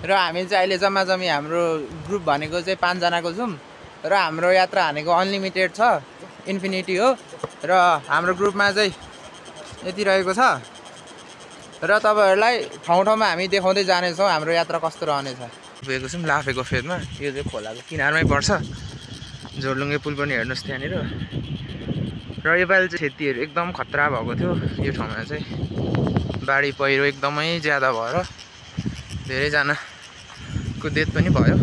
र हामी चाहिँ अहिले जम्मा हाम्रो ग्रुप भनेको चाहिँ 5 जनाको छौँ र हाम्रो यात्रा भनेको अनलिमिटेड छ, इन्फिनिटी हो र हाम्रो ग्रुपमा चाहिँ यति रहेको छ र तपाईहरुलाई ठाउँ ठाउँमा हामी देखाउँदै जानेछौँ हाम्रो यात्रा कस्तो रहनेछ। पुगेको छौँ लाफेको फेदमा, यो चाहिँ खोलाको किनारमै पर्छ। जोरलुङ्गे पुल पनि हेर्नुस् त्यहाँनिर। र योपालि चाहिँ खेतीहरू एकदम खतरा भएको थियो यो ठाउँमा चाहिँ, बाढी पहिरो एकदमै ज्यादा भएर धेरैजनाको डेथ पनि भयो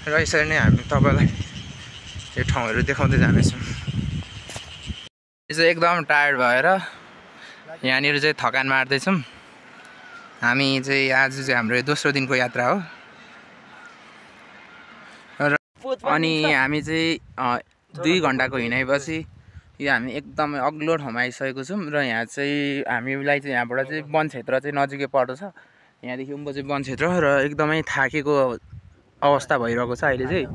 र यसरी नै हामी तपाईलाई यो ठाउँहरू देखाउँदै जानेछौँ। यो चाहिँ एकदम टायर्ड भएर यहाँनिर चाहिँ थकान मार्दैछौँ। हामी चाहिँ आज चाहिँ हाम्रो दोस्रो दिनको यात्रा हो र अनि हामी चाहिँ 2 घन्टाको हिँडाइपछि यो हामी एकदमै अग्लो ठाउँमा आइसकेको छौँ र यहाँ चाहिँ हामीलाई चाहिँ यहाँबाट चाहिँ वन क्षेत्र चाहिँ नजिकै पर्दछ। यहाँदेखि उँभो चाहिँ वन क्षेत्र र एकदमै थाकेको अवस्था भइरहेको छ अहिले चाहिँ।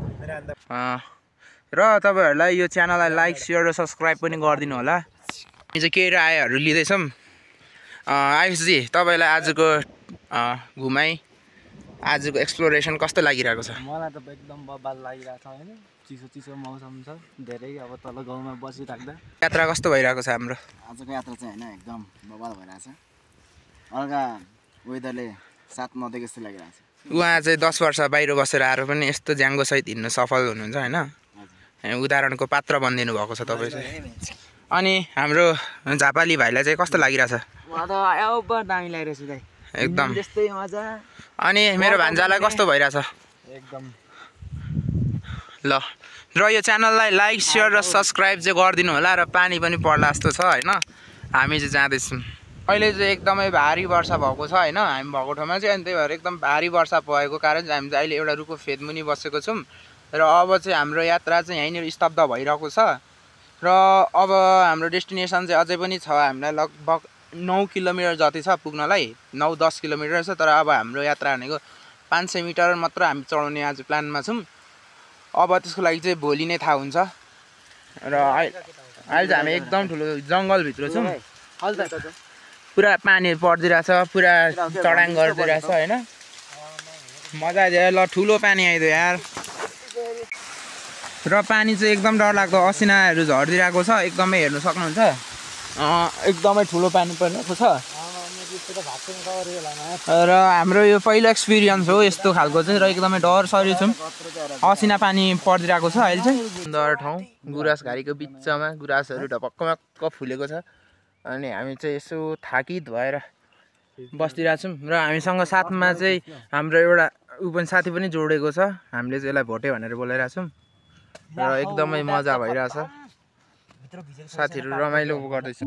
र तपाईहरुलाई यो च्यानललाई लाइक शेयर र सब्स्क्राइब पनि गरिदिनु होला। यो चाहिँ केही रायहरू लिँदैछौँ। आयुषजी तपाईलाई आजको घुमाइ आजको एक्सप्लोरेसन कस्तो लागिरहेको छ? मलाई त एकदम बबाल लागिरहेको छ हैन, चिसो चिसो मौसम छ धेरै। अब तल गाउँमा बसिराख्दा यात्रा कस्तो भइरहेको छ हाम्रो? आजको यात्रा चाहिँ हैन एकदम बबाल भइरहेछ। अर्का वेदरले साथ नदिएको जस्तो लागिरहेछ। उहाँ चाहिँ 10 वर्ष बाहिर बसेर आएर पनि यस्तो ज्याङ्गो सहित हिँड्न सफल हुनुहुन्छ हैन, उदाहरणको पात्र बनिदिनु भएको छ तपाईँ चाहिँ। अनि हाम्रो झापाली भाइलाई चाहिँ कस्तो लागिरहेछ? म त अब दामी लागिरहेछ दाइ, एकदम त्यस्तै मजा। अनि मेरो भान्जालाई कस्तो भइरहेछ? एकदम ल र यो च्यानललाई लाइक शेयर र सब्स्क्राइब चाहिँ गरिदिनु होला। र पानी पनि पर्ला जस्तो छ हैन, हामी चाहिँ जाँदैछौँ। अहिले चाहिँ एकदमै भारी वर्षा भएको छ हैन हामी भएको ठाउँमा चाहिँ, अनि त्यही भएर एकदम भारी वर्षा भएको कारण चाहिँ हामी चाहिँ अहिले एउटा रुखको फेदमुनि बसेको छौँ र अब चाहिँ हाम्रो यात्रा चाहिँ यहीँनिर स्तब्ध भइरहेको छ। र अब हाम्रो डेस्टिनेसन चाहिँ अझै पनि छ, हामीलाई लगभग 9 किलोमिटर जति छ पुग्नलाई, 9-10 किलोमिटर छ। तर अब हाम्रो यात्रा भनेको 500 मिटर मात्र हामी चढाउने आज प्लानमा छौँ। अब त्यसको लागि चाहिँ भोलि नै थाहा हुन्छ। र अहिले चाहिँ हामी एकदम ठुलो जङ्गलभित्र छौँ, पुरा पानी पर्दिरहेछ, पुरा चढाङ गरिदिरहेछ हैन, मजा आइदियो। ल ठुलो पानी आइदियो यार। र पानी चाहिँ एकदम डरलाग्दो असिनाहरू झर्दिरहेको छ, एकदमै हेर्नु सक्नुहुन्छ। एकदमै ठुलो पानी परिरहेको छ र हाम्रो यो पहिलो एक्सपिरियन्स हो यस्तो खालको चाहिँ, र एकदमै डर सरी छौँ। असिना पानी परिरहेको छ अहिले चाहिँ। सुन्दर ठाउँ, गुराँस घारीको बिचमा गुराँसहरू ढपक्क फुलेको छ। अनि हामी चाहिँ यसो थाकित भएर बसिरहेछौँ र हामीसँग साथमा चाहिँ हाम्रो एउटा साथी पनि जोडेको छ। हामीले चाहिँ यसलाई भोटे भनेर बोलाइरहेछौँ र एकदमै मजा भइरहेछ, साथीहरू रमाइलो गर्दैछ।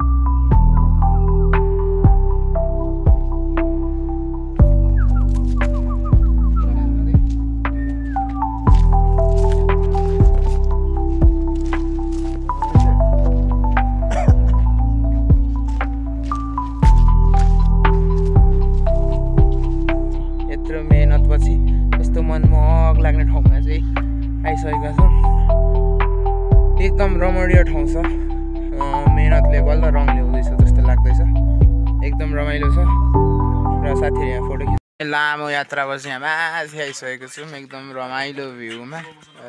यत्रो मेहनतपछि यस्तो मनमोहक लाग्ने ठाउँमा चाहिँ आइसकेका छौँ। एकदम रमणीय ठाउँ छ, मेहनतले बल्ल रङ ल्याउँदैछ जस्तो लाग्दैछ, एकदम रमाइलो छ। र साथीहरू यहाँ फोटो खिच्नु, लामो यात्रापछि यहाँ माथि आइसकेको छौँ एकदम रमाइलो भ्यूमा।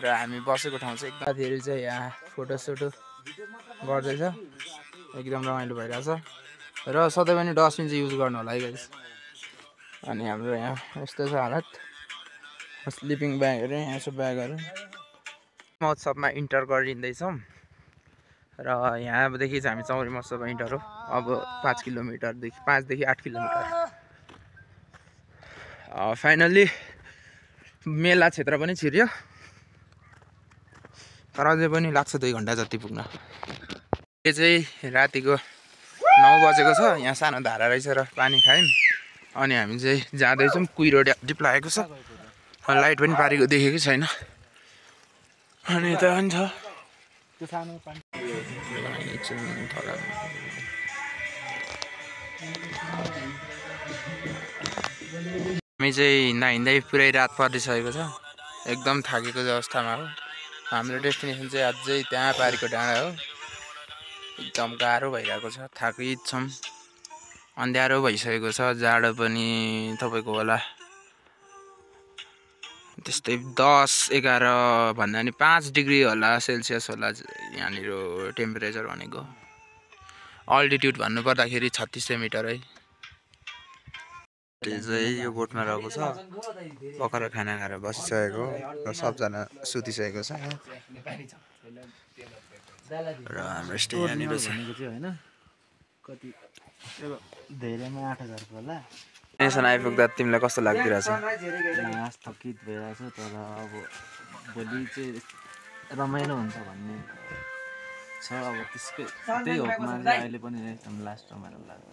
र हामी बसेको ठाउँ चाहिँ एकदम, साथीहरू चाहिँ यहाँ फोटोसोटो गर्दैछ, एकदम रमाइलो भइरहेछ। र सधैँ पनि डस्टबिन चाहिँ युज गर्नु होला है गाइस। अनि हाम्रो यहाँ यस्तो छ हालत, स्लिपिङ ब्यागहरू यहाँ छ ब्यागहरू। महोत्सवमा इन्टर गरिँदैछौँ र यहाँदेखि चाहिँ हामी चौरी महोत्सव इन्टर हो। अब 5 किलोमिटरदेखि 5देखि 8 किलोमिटर फाइनल्ली मेला क्षेत्र पनि छिर्यो, तर अझै पनि लाग्छ 2 घन्टा जति पुग्न। यो चाहिँ रातिको 9 बजेको छ, यहाँ सानो धारा रहेछ र पानी खायौँ। अनि हामी चाहिँ जाँदैछौँ, कुहिरो ड्याप लागेको छ, लाइट पनि पारेको देखेकै छैन। अनि त पनि छ हामी चाहिँ हिँड्दा हिँड्दै पुरै रात परिसकेको छ, एकदम थाकेको अवस्थामा हो। हाम्रो डेस्टिनेसन चाहिँ अझै त्यहाँ पारिको डाँडा हो, एकदम गाह्रो भइरहेको छ, थाकित छौँ, अँध्यारो भइसकेको छ, जाडो पनि तपाईँको होला त्यस्तै 10-11 भन्दा नि 5 डिग्री होला सेल्सियस होला यहाँनिर टेम्परेचर भनेको। अल्टिट्युड भन्नुपर्दाखेरि 3600 मिटर है। यो बोटमा रहेको छ भर्खर खाना खाएर बसिसकेको र सबजना सुतिसकेको छ र हाम्रो स्टे यहाँनिर छ होइन कति धेरैमा 8000 होला। टेन्सन आइपुग्दा तिमीलाई कस्तो लाग्दिरहेछ? थकित भइरहेछ तर अब भोलि चाहिँ रमाइलो हुन्छ भन्ने छ। अब त्यसकै त्यही होपमा चाहिँ अहिले पनि एकदम लास्ट रमाइलो लाग्छ।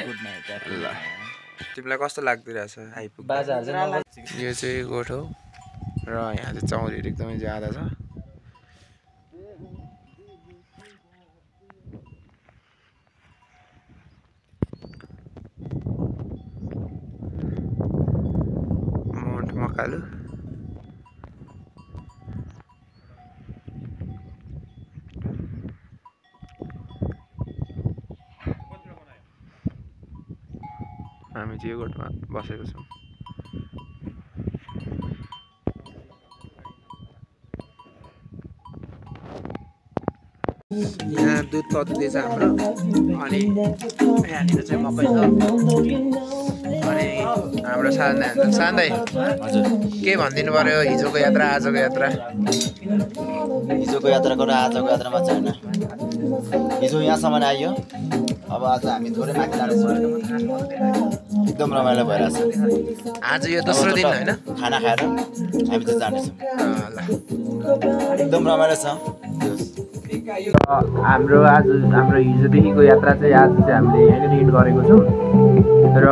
Good night. ल तिमीलाई कस्तो लाग्दिरहेछ आइपुग्दा? यो चाहिँ गोठ हो र यहाँ चाहिँ चौरीहरू एकदमै ज्यादा छ। मकालु हामी चाहिँ यो गोठमा बसेको छौँ। यहाँ दुध पत्रिँदैछ हाम्रो अनि यहाँनिर चाहिँ मकै छ अनि हाम्रो सान्दै हजुर के भनिदिनु पर्यो हिजोको यात्रा आजको यात्रा? हिजोको यात्राको र आजको यात्रामा छैन। हिजो यहाँसम्म आइयो, अब आज हामी थोरै माथि जाँदैछौँ। एकदम रमाइलो भइरहेछ। आज यो दोस्रो दिन होइन? खाना खाएर हामी चाहिँ जाँदैछौँ। ल एकदम रमाइलो छ। हाम्रो हिजोदेखिको यात्रा चाहिँ आज चाहिँ हामीले यहाँनिर इन्ड गरेको छौँ र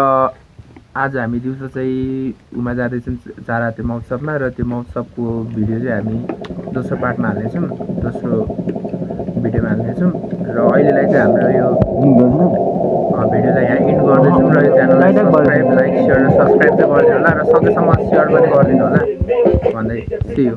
आज हामी दिउँसो चाहिँ उमा जाँदैछौँ चाराते महोत्सवमा र त्यो महोत्सवको भिडियो चाहिँ हामी दोस्रो पार्टमा हाल्नेछौँ, दोस्रो भिडियोमा हाल्नेछौँ र अहिलेलाई चाहिँ हाम्रो यो भिडियोलाई यहाँ इन्ड गर्दैछौँ र यो च्यानललाई सब्सक्राइब लाइक सेयर र सब्सक्राइब चाहिँ गरिदिनु होला र सँगैसँग सेयर पनि गरिदिनु होला भन्दै त्यही हो।